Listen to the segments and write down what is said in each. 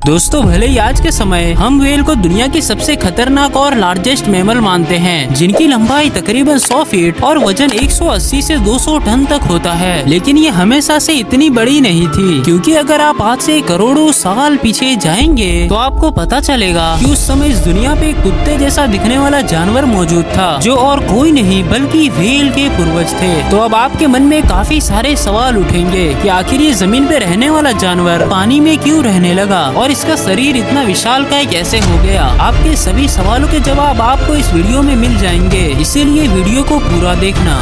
दोस्तों भले ही आज के समय हम व्हेल को दुनिया की सबसे खतरनाक और लार्जेस्ट मैमल मानते हैं, जिनकी लंबाई तकरीबन 100 फीट और वजन 180 से 200 टन तक होता है, लेकिन ये हमेशा से इतनी बड़ी नहीं थी। क्योंकि अगर आप आज से करोड़ों साल पीछे जाएंगे तो आपको पता चलेगा कि उस समय इस दुनिया पे एक कुत्ते जैसा दिखने वाला जानवर मौजूद था, जो और कोई नहीं बल्कि व्हेल के पूर्वज थे। तो अब आपके मन में काफी सारे सवाल उठेंगे कि आखिर ये जमीन पे रहने वाला जानवर पानी में क्यों रहने लगा और इसका शरीर इतना विशालकाय कैसे हो गया। आपके सभी सवालों के जवाब आपको इस वीडियो में मिल जाएंगे, इसीलिए वीडियो को पूरा देखना।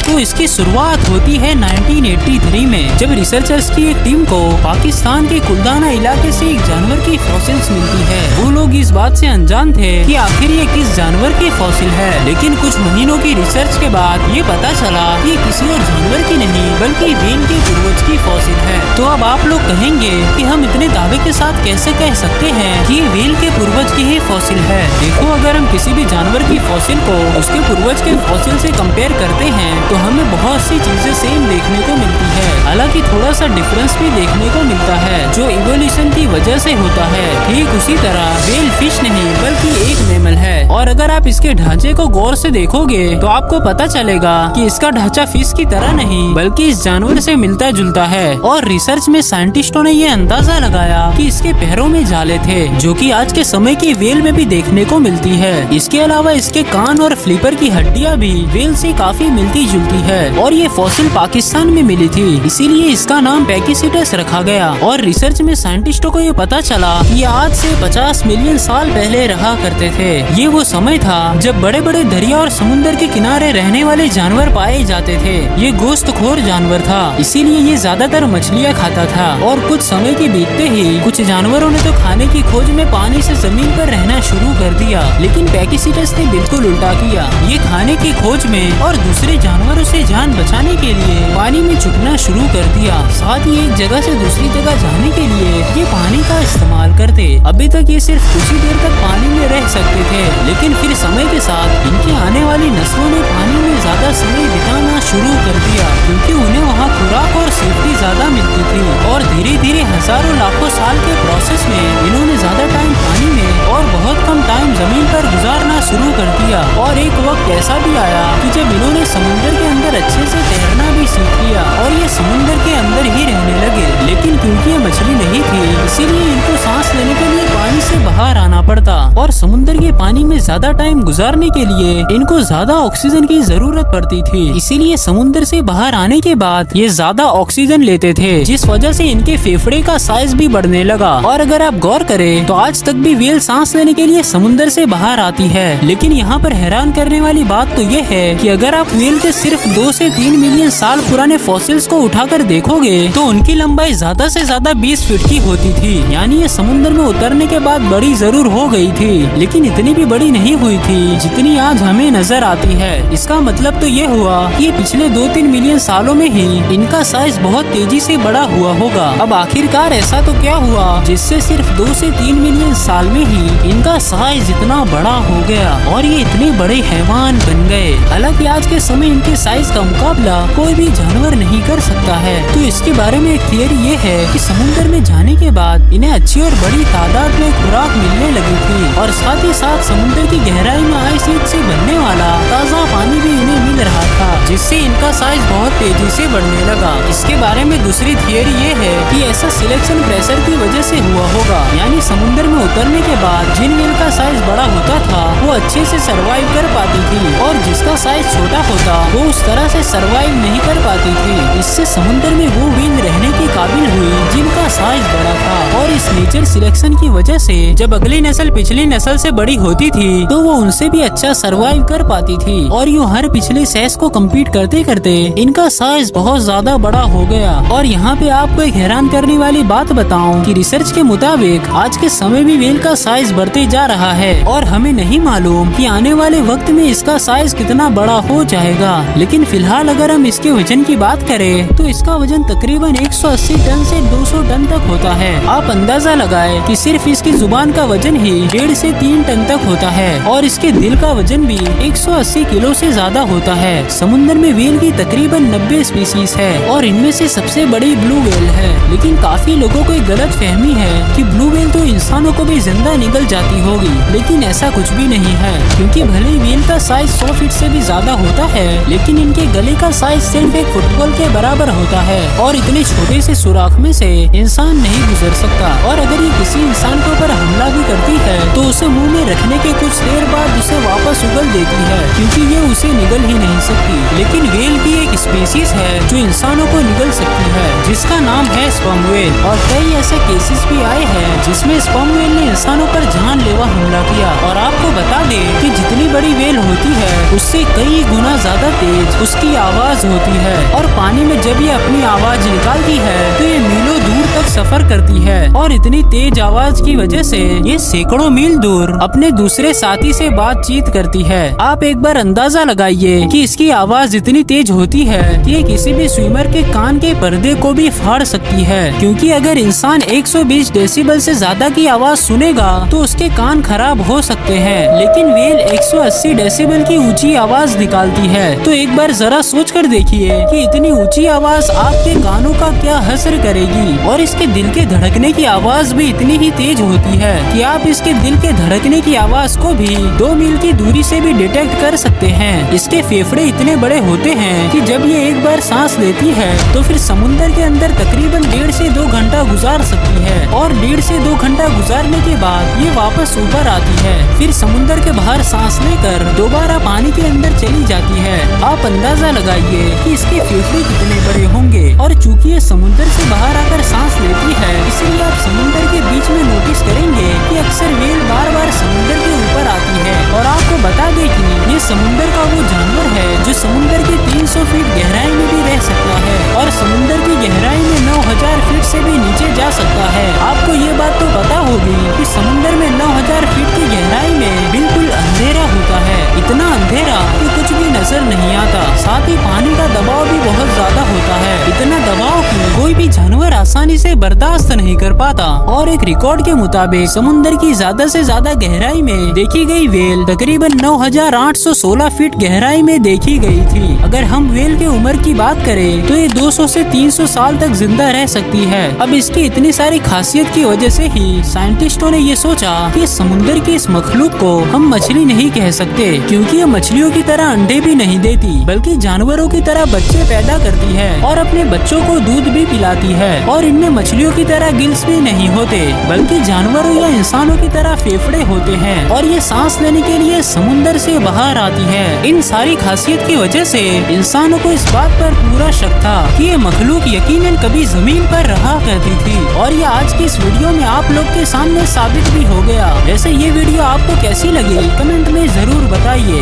तो इसकी शुरुआत होती है 1983 में, जब रिसर्चर्स की एक टीम को पाकिस्तान के कुल्दाना इलाके से एक जानवर की फॉसिल्स मिलती है। वो लोग इस बात से अनजान थे कि आखिर ये किस जानवर की फॉसिल है, लेकिन कुछ महीनों की रिसर्च के बाद ये पता चला कि ये किसी और जानवर की नहीं बल्कि व्हेल के पूर्वज की फॉसिल है। तो अब आप लोग कहेंगे कि हम इतने दावे के साथ कैसे कह सकते हैं कि ये व्हेल के पूर्वज की ही फॉसिल है। देखो, अगर हम किसी भी जानवर की फॉसिल को उसके पूर्वज के फॉसिल से कंपेयर करते हैं तो हमें बहुत सी चीजें सेम देखने को मिलती है, हालांकि थोड़ा सा डिफरेंस भी देखने को मिलता है जो इवोल्यूशन की वजह से होता है। ठीक उसी तरह व्हेल फिश नहीं बल्कि एक मैमल है, और अगर आप इसके ढांचे को गौर से देखोगे तो आपको पता चलेगा कि इसका ढांचा फिश की तरह नहीं बल्कि इस जानवर से मिलता जुलता है। और रिसर्च में साइंटिस्टों ने ये अंदाजा लगाया कि इसके पैरों में जाले थे, जो कि आज के समय की व्हेल में भी देखने को मिलती है। इसके अलावा इसके कान और फ्लिपर की हड्डियां भी व्हेल से काफी मिलती जुलती है, और ये फॉसिल पाकिस्तान में मिली थी, इसीलिए इसका नाम पैकिसिटस रखा गया। और रिसर्च में साइंटिस्टों को ये पता चला कि ये आज से 50 मिलियन साल पहले रहा करते थे। ये वो समय था जब बड़े बड़े दरिया और समुद्र के किनारे रहने वाले जानवर पाए जाते थे। ये गोश्तखोर जानवर था, इसीलिए ये ज्यादातर मछलियाँ खाता था। और कुछ समय के बीतते ही कुछ जानवरों ने तो खाने की खोज में पानी से जमीन पर रहना शुरू कर दिया, लेकिन पैकिसिटस ने बिल्कुल उल्टा किया। ये खाने की खोज में और दूसरे जानवरों से जान बचाने के लिए पानी में छुपना शुरू कर दिया। साथ ही एक जगह से दूसरी जगह जाने के लिए ये पानी का इस्तेमाल करते। अभी तक ये सिर्फ कुछ ही देर तक पानी में रह सकते थे, लेकिन फिर समय के साथ इनकी आने वाली नस्लों ने पानी में ज्यादा समय बिताना शुरू कर दिया, क्योंकि उन्हें वहाँ खुराक और सेफ्टी ज्यादा मिलती थी। और धीरे धीरे हजारों लाखों साल के प्रोसेस में इन्होंने ज्यादा टाइम पानी में और बहुत कम टाइम जमीन पर गुजारना शुरू कर दिया। और एक वक्त ऐसा भी आया कि जब इन्होंने समुद्र के अंदर अच्छे से तैरना भी सीख लिया और ये समुद्र के अंदर ही रहने लगे। लेकिन क्योंकि ये मछली नहीं थी, इसीलिए इनको सांस लेने के लिए पानी से बाहर आना पड़ता, और समुद्र के पानी में ज्यादा टाइम गुजारने के लिए इनको ज्यादा ऑक्सीजन की जरूरत पड़ती थी। इसीलिए समुद्र से बाहर आने के बाद ये ज्यादा ऑक्सीजन लेते थे, जिस वजह से इनके फेफड़े का साइज भी बढ़ने लगा। और अगर आप गौर करें तो आज तक भी व्हेल सांस लेने के लिए समुद्र से बाहर आती है। लेकिन यहाँ पर हैरान करने वाली बात तो ये है कि अगर आप व्हेल के सिर्फ 2 से 3 मिलियन साल पुराने फॉसिल्स को उठाकर देखोगे तो उनकी लंबाई ज्यादा से ज्यादा 20 फीट की होती थी। यानी ये समुद्र में उतरने के बाद बड़ी जरूर हो गई थी, लेकिन इतनी भी बड़ी नहीं हुई थी जितनी आज हमें नजर आती है। इसका मतलब तो ये हुआ कि पिछले 2-3 मिलियन सालों में ही इनका साइज बहुत तेजी से बड़ा हुआ होगा। अब आखिरकार ऐसा तो क्या हुआ जिससे सिर्फ 2 से 3 मिलियन साल में ही इनका साइज इतना बड़ा हो गया और ये इतने बड़े हैवान बन गए। हालांकि आज के समय इनके साइज का मुकाबला कोई भी जानवर नहीं कर सकता है। तो इसके बारे में एक थियरी ये है कि समुद्र में जाने के बाद इन्हें अच्छी और बड़ी तादाद में खुराक मिलने लगी थी, और साथ ही साथ समुद्र की गहराई में आइस से बनने वाला ताज़ा पानी भी इन्हें मिल रहा था, जिससे इनका साइज बहुत तेजी से बढ़ने लगा। इसके बारे में दूसरी थियरी ये है कि ऐसा सिलेक्शन प्रेशर की वजह से हुआ होगा, यानी समुद्र में उतरने के बाद जिन व्हेल का साइज बड़ा होता था वो अच्छे से सरवाइव कर पाती थी, और जिसका साइज छोटा होता वो उस तरह से सरवाइव नहीं कर पाती थी। इससे समुद्र में वो व्हेल रहने के काबिल हुई जिनका साइज बड़ा था। और इस नेचर सिलेक्शन की वजह से जब अगली नस्ल पिछली नस्ल से बड़ी होती थी तो वो उनसे भी अच्छा सरवाइव कर पाती थी, और यूँ हर पिछले सेस को कम्पीट करते करते इनका साइज बहुत ज्यादा बड़ा हो गया। और यहाँ पे आपको एक हैरान करने वाली बात बताऊं कि रिसर्च के मुताबिक आज के समय भी व्हेल का साइज बढ़ते जा रहा है, और हमें नहीं मालूम कि आने वाले वक्त में इसका साइज कितना बड़ा हो जाएगा। लेकिन फिलहाल अगर हम इसके वजन की बात करें तो इसका वजन तकरीबन 180 टन से 200 टन तक होता है। आप अंदाजा लगाएं कि सिर्फ इसकी जुबान का वजन ही 1.5 से 3 टन तक होता है और इसके दिल का वजन भी 180 किलो से ज्यादा होता है। समुद्र में व्हेल की तकरीबन 90 स्पीसीज है और इनमें से सबसे बड़ी ब्लू व्हेल है। लेकिन काफी लोगों को एक गलत फहमी है कि ब्लू व्हेल तो इंसानों को भी जिंदा निगल जाती होगी, लेकिन ऐसा कुछ भी नहीं है, क्योंकि भले ही व्हेल का साइज 100 फीट से भी ज्यादा होता है, लेकिन इनके गले का साइज सिर्फ एक फुटबॉल के बराबर होता है और इतने छोटे से सुराख में से इंसान नहीं गुजर सकता। और अगर ये किसी इंसान के ऊपर हमला भी करती है तो उसे मुंह में रखने के कुछ देर बाद उसे वापस उगल देती है, क्योंकि ये उसे निगल ही नहीं सकती। लेकिन व्हेल की एक स्पीसीज है जो इंसानों को निगल सकती है, जिसका नाम है स्पर्म व्हेल। और कई ऐसे केसेस भी आए हैं जिसमें स्पर्म व्हेल ने इंसानों पर जानलेवा हमला किया। और आपको बता दें कि जितनी बड़ी व्हेल होती है उससे कई गुना ज्यादा तेज उसकी आवाज होती है और पानी में जब ये अपनी आवाज निकालती है तो ये मीलों दूर तक सफर करती है और इतनी तेज आवाज की वजह से ये सैकड़ों मील दूर अपने दूसरे साथी से बातचीत करती है। आप एक बार अंदाजा लगाइए कि इसकी आवाज इतनी तेज होती है कि ये किसी भी स्विमर के कान के पर्दे को भी फाड़ सकती है, क्योंकि अगर इंसान 120 डेसिबल से ज्यादा की आवाज सुनेगा तो उसके कान खराब हो सकते हैं, लेकिन व्हेल 180 डेसिबल की ऊंची आवाज निकालती है। तो एक बार जरा सोच कर देखिए कि इतनी ऊंची आवाज आपके कानों का क्या असर करेगी। और इसके दिल के धड़कने की आवाज भी इतनी ही तेज होती है कि आप इसके दिल के धड़कने की आवाज को भी 2 मील की दूरी से भी डिटेक्ट कर सकते हैं। इसके फेफड़े इतने बड़े होते हैं कि जब ये एक बार सांस लेती है तो फिर समुद्र के अंदर तकरीबन 1.5 से 2 घंटा गुजार सकती है और 1.5 से 2 घंटा गुजारने के बाद ये वापस ऊपर आती है, फिर समुद्र के बाहर सांस लेकर दोबारा पानी के अंदर चली जाती है। आप अंदाजा लगाइए कि इसके फेफड़े कितने बड़े होंगे। और चूंकि ये समुद्र से बाहर आकर सांस लेती है, इसलिए आप समुद्र के बीच में नोटिस करेंगे कि अक्सर व्हेल बार बार समुद्र के ऊपर आती है। और आपको बता दें कि ये समुद्र का वो जानवर है जो समुद्र की 300 फीट गहराई में भी रह सकता है और समुद्र की गहराई में 9000 फीट से भी नीचे जा सकता है। आपको ये बात तो पता होगी कि समुद्र में 9000 फीट की गहराई में बिल्कुल अंधेरा होता है, इतना अंधेरा कि कुछ भी नजर नहीं आता। साथ ही पानी का दबाव भी बहुत ज्यादा होता है, इतना दबाव कि कोई भी जानवर आसानी से बर्दाश्त नहीं कर पाता। और एक रिकॉर्ड के मुताबिक समुद्र की ज्यादा से ज्यादा गहराई में देखी गई व्हेल तकरीबन 9816 फीट गहराई में देखी गई थी। अगर हम व्हेल की उम्र की बात करें तो ये 200 से 300 साल तक जिंदा रह सकती है। अब इसकी इतनी सारी खासियत की वजह से ही साइंटिस्टों ने ये सोचा कि समुद्र की इस मखलूक को हम मछली नहीं कह सकते, क्योंकि ये मछलियों की तरह अंडे भी नहीं देती, बल्कि जानवरों की तरह बच्चे पैदा करती है और अपने बच्चों को दूध भी पिलाती है। और इनमें मछलियों की तरह गिल्स भी नहीं होते, बल्कि जानवरों या इंसानों की तरह फेफड़े होते हैं और ये सांस लेने के लिए समुद्र से बाहर आती है। इन सारी खासियत की वजह से इंसानों को इस बात पर पूरा शक था कि ये मखलूक यकीनन कभी जमीन पर रहा करती थी। और ये आज की इस वीडियो में आप लोग के सामने साबित भी हो गया। वैसे ये वीडियो आपको कैसी लगी कमेंट में जरूर बताइए।